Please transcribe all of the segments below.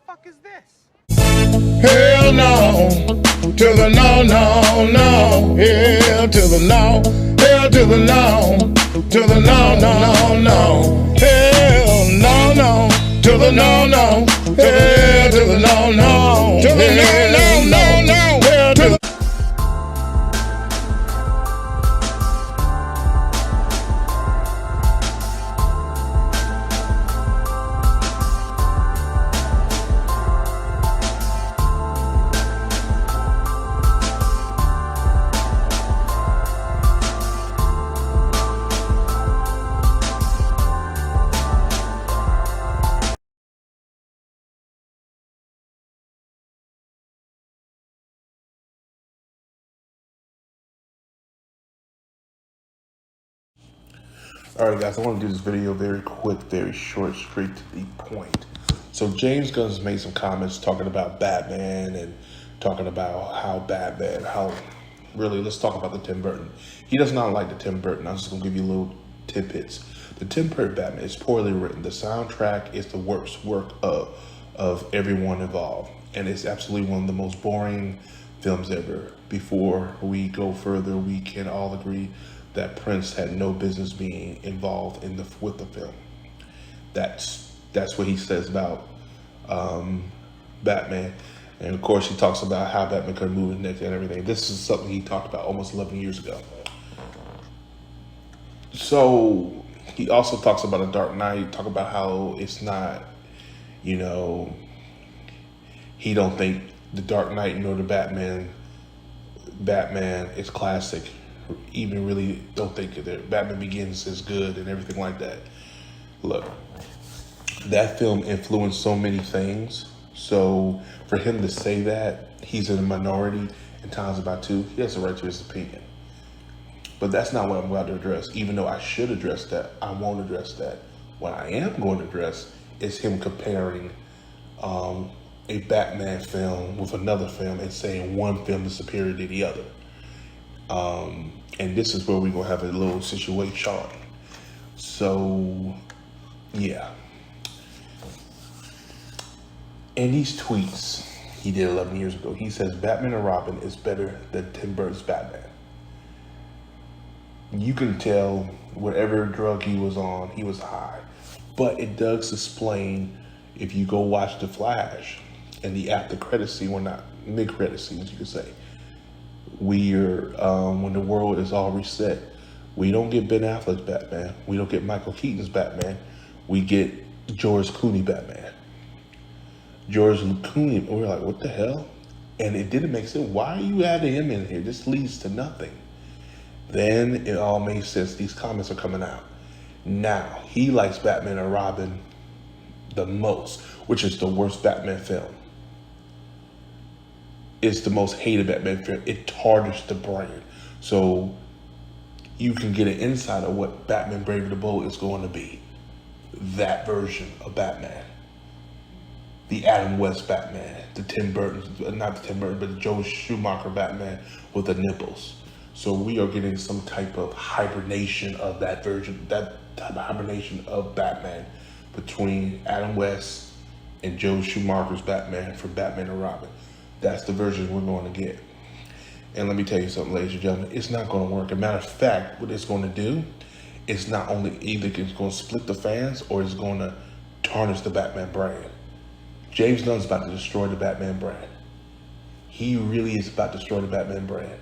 fuck is this? Hell no, to the no, no, no. Hell to the no, hell to the no, to the no, no, no. Hell no, no, to the no, no. Hell to the no, no, to the no, no, no, no. Hell to the Alright guys, I want to do this video very quick, very short, straight to the point. So James Gunn's made some comments talking about Batman and talking about really, let's talk about the Tim Burton. He does not like the Tim Burton. I'm just going to give you little tidbits. The Tim Burton Batman is poorly written. The soundtrack is the worst work of everyone involved. And it's absolutely one of the most boring films ever. Before we go further, we can all agree that Prince had no business being involved with the film. That's what he says about Batman. And of course he talks about how Batman could move his neck and everything. This is something he talked about almost 11 years ago. So he also talks about a Dark Knight, talk about how it's not, he don't think the Dark Knight nor the Batman is classic. Even really don't think that Batman Begins is good and everything like that. Look, that film influenced so many things. So for him to say that, he's in a minority and Tom's about to, he has a right to his opinion. But that's not what I'm about to address. Even though I should address that, I won't address that. What I am going to address is him comparing a Batman film with another film and saying one film is superior to the other. And this is where we're going to have a little situation. So, yeah. In these tweets he did 11 years ago, he says Batman and Robin is better than Tim Burton's Batman. You can tell whatever drug he was on, he was high. But it does explain, if you go watch The Flash and the after credit scene, well, not mid-credit scenes, you could say, when the world is all reset, we don't get Ben Affleck's Batman, we don't get Michael Keaton's Batman, we get George Clooney Batman. George Clooney, we're like, what the hell? And it didn't make sense. Why are you adding him in here? This leads to nothing. Then it all made sense. These comments are coming out. Now, he likes Batman and Robin the most, which is the worst Batman film. It's the most hated Batman film. It tarnishes the brand. So you can get an insight of what Batman Brave the Bold is going to be. That version of Batman. The Adam West Batman. The Tim Burton, not the Tim Burton, but the Joe Schumacher Batman with the nipples. So we are getting some type of hibernation of that version, that type of hibernation of Batman between Adam West and Joe Schumacher's Batman for Batman and Robin. That's the version we're going to get. And let me tell you something, ladies and gentlemen, it's not going to work. As a matter of fact, what it's going to do is not only either it's going to split the fans or it's going to tarnish the Batman brand. James Gunn's about to destroy the Batman brand. He really is about to destroy the Batman brand.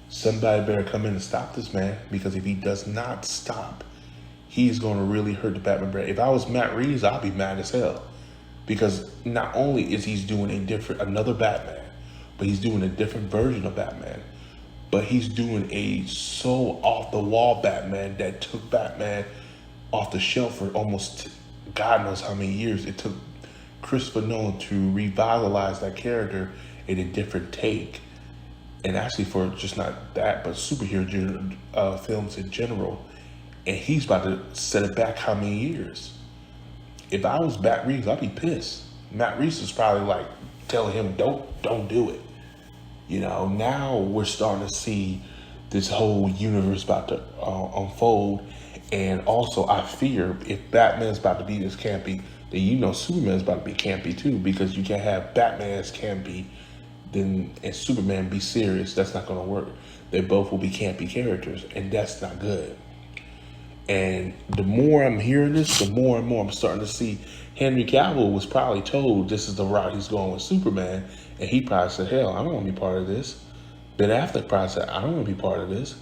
Somebody better come in and stop this man, because if he does not stop, he's going to really hurt the Batman brand. If I was Matt Reeves, I'd be mad as hell. Because not only is he doing another Batman, but he's doing a different version of Batman. But he's doing a so off-the-wall Batman that took Batman off the shelf for almost God knows how many years. It took Christopher Nolan to revitalize that character in a different take. And actually for just not that, but superhero films in general. And he's about to set it back how many years? If I was Matt Reeves, I'd be pissed. Matt Reeves is probably like telling him, don't do it. Now we're starting to see this whole universe about to unfold. And also I fear if Batman's about to be this campy, then you know Superman's about to be campy too, because you can't have Batman's campy then and Superman be serious. That's not going to work. They both will be campy characters, and that's not good. And the more I'm hearing this, the more and more I'm starting to see Henry Cavill was probably told this is the route he's going with Superman, and he probably said, hell, I don't want to be part of this. Ben Affleck probably said, I don't want to be part of this,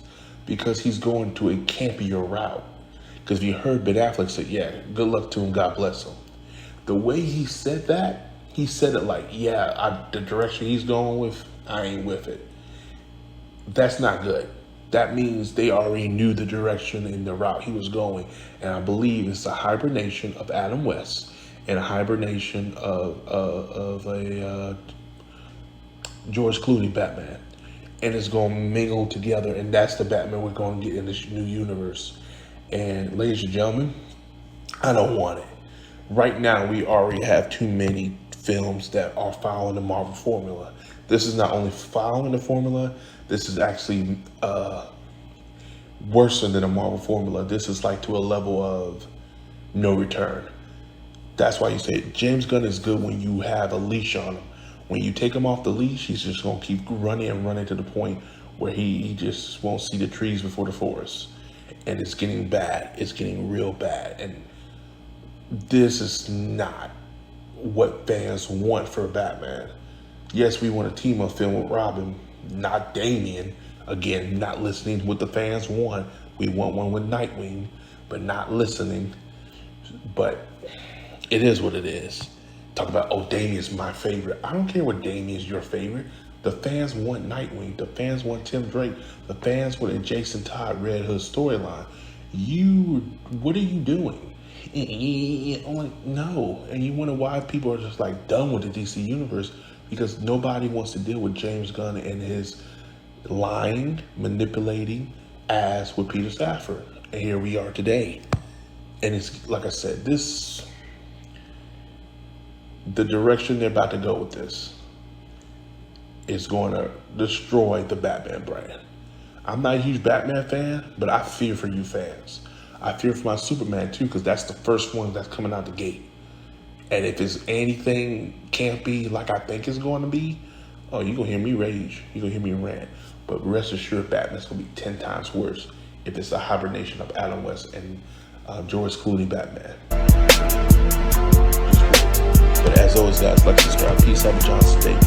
because he's going to a campier route. Because if you heard Ben Affleck say, yeah, good luck to him, God bless him. The way he said that, he said it like, yeah, the direction he's going with, I ain't with it. That's not good. That means they already knew the direction and the route he was going. And I believe it's a hibernation of Adam West and a hibernation of a George Clooney Batman. And it's going to mingle together. And that's the Batman we're going to get in this new universe. And ladies and gentlemen, I don't want it. Right now, we already have too many films that are following the Marvel formula. This is not only following the formula, this is actually worse than a Marvel formula. This is like to a level of no return. That's why you say James Gunn is good when you have a leash on him. When you take him off the leash, he's just going to keep running and running to the point where he just won't see the trees before the forest. And it's getting bad. It's getting real bad. And this is not what fans want for Batman. Yes, we want a team up film with Robin, not Damian. Again, not listening to what the fans want. We want one with Nightwing, but not listening. But it is what it is. Talk about, oh, Damian's my favorite. I don't care what Damian's your favorite. The fans want Nightwing. The fans want Tim Drake. The fans want a Jason Todd Red Hood storyline. What are you doing? I'm like, no. And you wonder why people are just like done with the DC universe, because nobody wants to deal with James Gunn and his lying, manipulating ass with Peter Safran. And here we are today. And it's like I said, the direction they're about to go with this is going to destroy the Batman brand. I'm not a huge Batman fan, but I fear for you fans. I fear for my Superman too, because that's the first one that's coming out the gate. And if it's anything campy like I think it's going to be, oh, you're going to hear me rage. You're going to hear me rant. But rest assured, Batman's going to be 10 times worse if it's a hibernation of Adam West and George Clooney Batman. But as always, guys, like, subscribe. Peace out, John State.